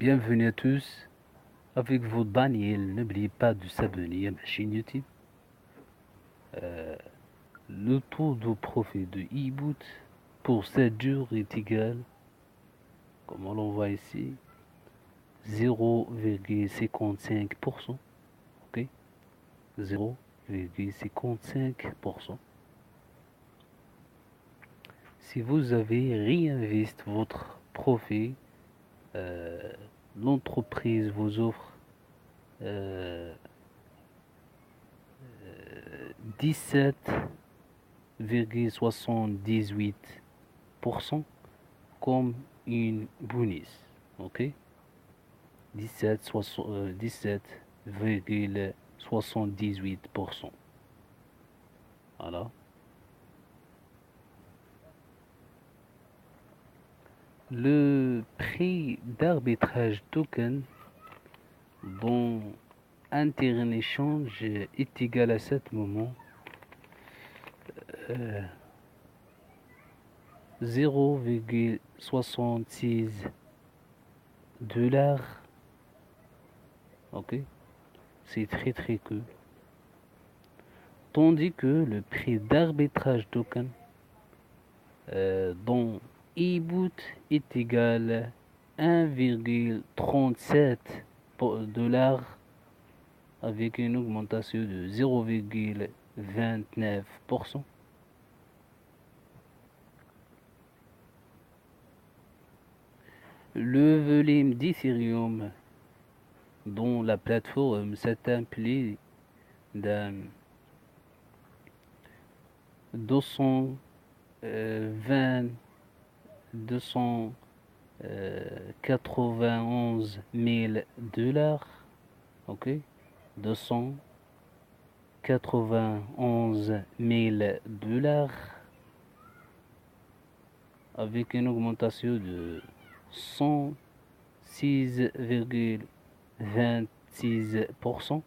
Bienvenue à tous. Avec vous, Daniel. N'oubliez pas de s'abonner à ma chaîne YouTube. Le taux de profit de e-boot pour 7 jours est égal, comme on le voit ici, 0,55%. Ok? 0,55%. Si vous avez réinvesti votre profit, l'entreprise vous offre 17,78% comme une bonus. Ok? 17,78%. Voilà. Le prix d'arbitrage token dont intérêt échange est égal à ce moment 0,66 dollars. Ok, c'est très peu. Tandis que le prix d'arbitrage token dont e-boot est égal à 1,37 dollars avec une augmentation de 0,29%. Le volume d'Ethereum dont la plateforme s'est appelée d'un 291 000 dollars. Ok, 291 000 dollars avec une augmentation de 106,26%.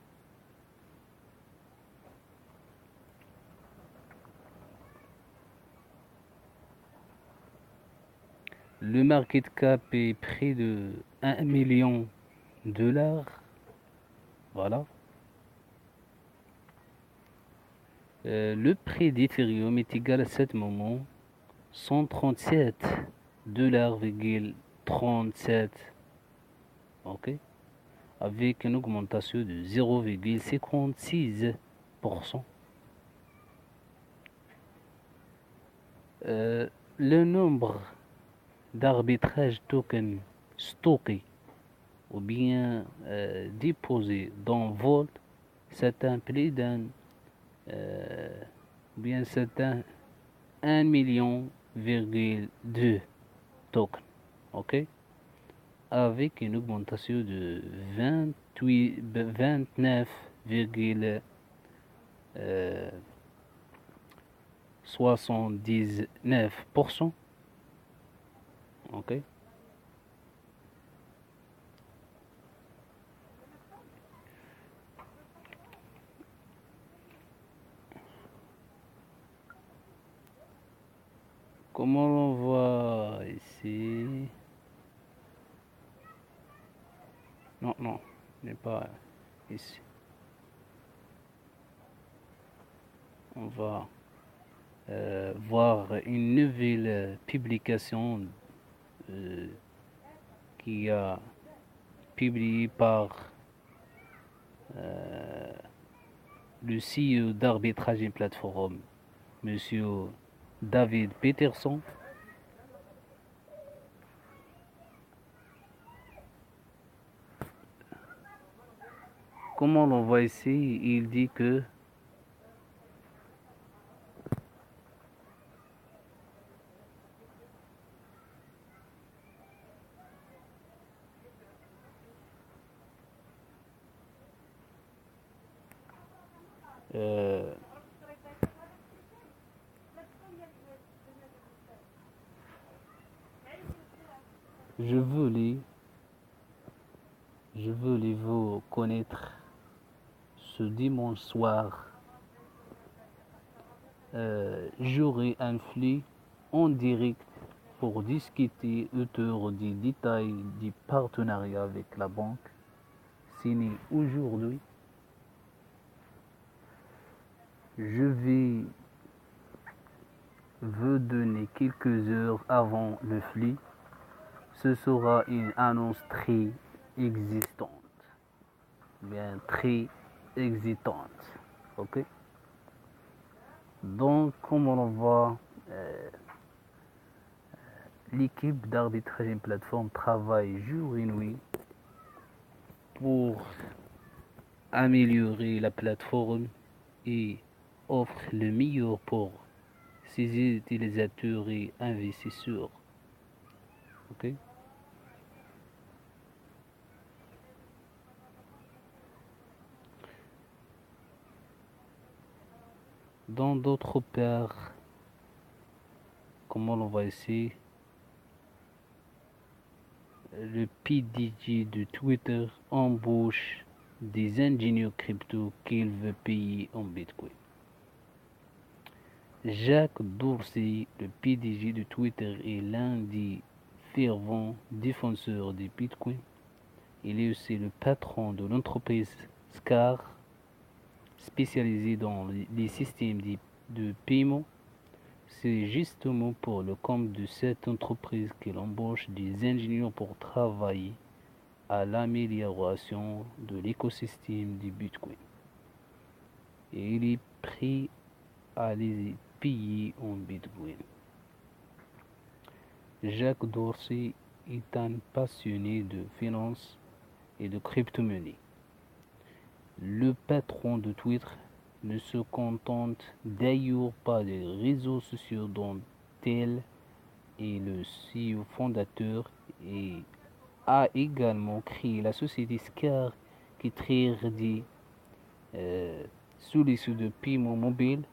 Le market cap est près de 1 million de dollars. Voilà. Le prix d'Ethereum est égal à ce moment 137 $,37. Ok. Avec une augmentation de 0,56%. Le nombre d'arbitrage token stocké ou bien déposé dans Vault, c'est appelé d'un bien c'est un 1,2 million tokens. Ok, avec une augmentation de 29,79%. Ok. Comment on voit ici? Non, n'est pas ici. On va voir une nouvelle publication qui a publié par le CEO d'Arbitrage et Plateforme, Monsieur David Peterson. Comme on le voit ici, il dit que je voulais vous connaître ce dimanche soir. J'aurai un flux en direct pour discuter autour des détails du partenariat avec la banque signé aujourd'hui. Je vais vous donner quelques heures avant le flux. Ce sera une annonce très existante, bien très excitante. Ok? Donc, comme on voit, l'équipe d'arbitrage et plateforme travaille jour et nuit pour améliorer la plateforme et offre le meilleur pour ses utilisateurs et investisseurs. Ok? Dans d'autres parts, comme on voit ici, le PDG de Twitter embauche des ingénieurs crypto qu'il veut payer en Bitcoin. Jack Dorsey, le PDG de Twitter, est l'un des fervents défenseurs du Bitcoin. Il est aussi le patron de l'entreprise Scar, spécialisée dans les systèmes de paiement. C'est justement pour le compte de cette entreprise qu'il embauche des ingénieurs pour travailler à l'amélioration de l'écosystème du Bitcoin. Et il est prêt à les payer en Bitcoin. Jack Dorsey est un passionné de finance et de crypto-monnaie. Le patron de Twitter ne se contente d'ailleurs pas des réseaux sociaux dont il est le CEO fondateur et a également créé la société Scar qui trade des solutions de paiement mobile.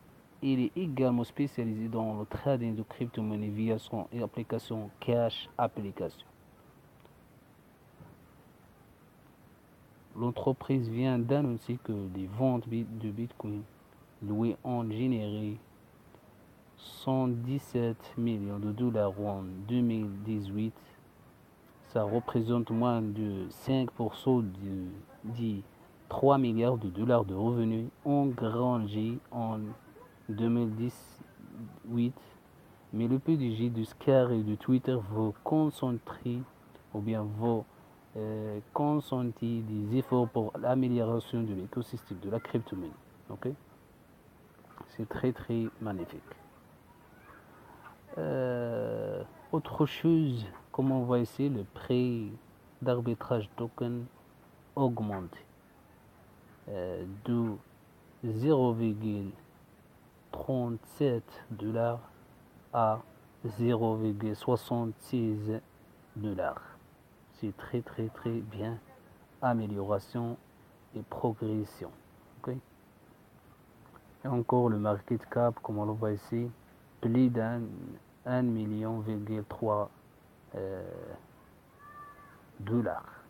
Il est également spécialisé dans le trading de crypto-monnaies via son application Cash Application. L'entreprise vient d'annoncer que les ventes de Bitcoin loués ont généré 117 millions de dollars en 2018. Ça représente moins de 5% des 3 milliards de dollars de revenus engrangés en 2018. Mais le PDG de Scar et de Twitter veut concentrer ou bien veut consentir des efforts pour l'amélioration de l'écosystème de la crypto-monnaie. Okay? C'est très très magnifique. Autre chose, comme on voit ici, le prix d'arbitrage token augmente de 0,37 dollars à 0,66 dollars. C'est très très très bien. Amélioration et progression. Okay? Et encore le market cap, comme on le voit ici, plus d'un 1,3 million dollars.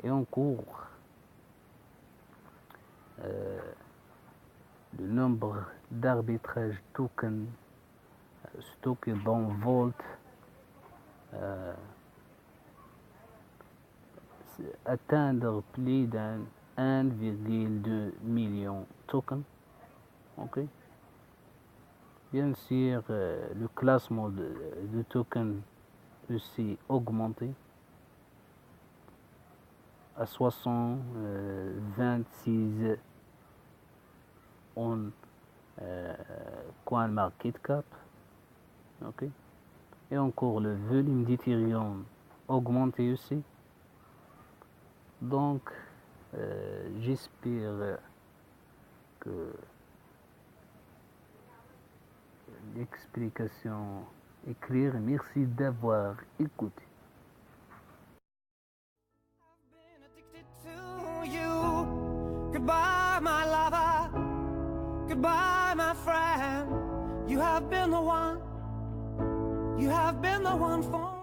Et encore le nombre d'arbitrage tokens stockés dans Vault atteindre plus d'un 1,2 million tokens. Ok. Bien sûr, le classement de tokens aussi augmenté à 626 en coin market cap. Ok. Et encore le volume d'Ethereum augmenté aussi. Donc, j'espère que l'explication est claire. Merci d'avoir écouté. Goodbye, my lover. Goodbye, my friend. You have been the one. You have been the one for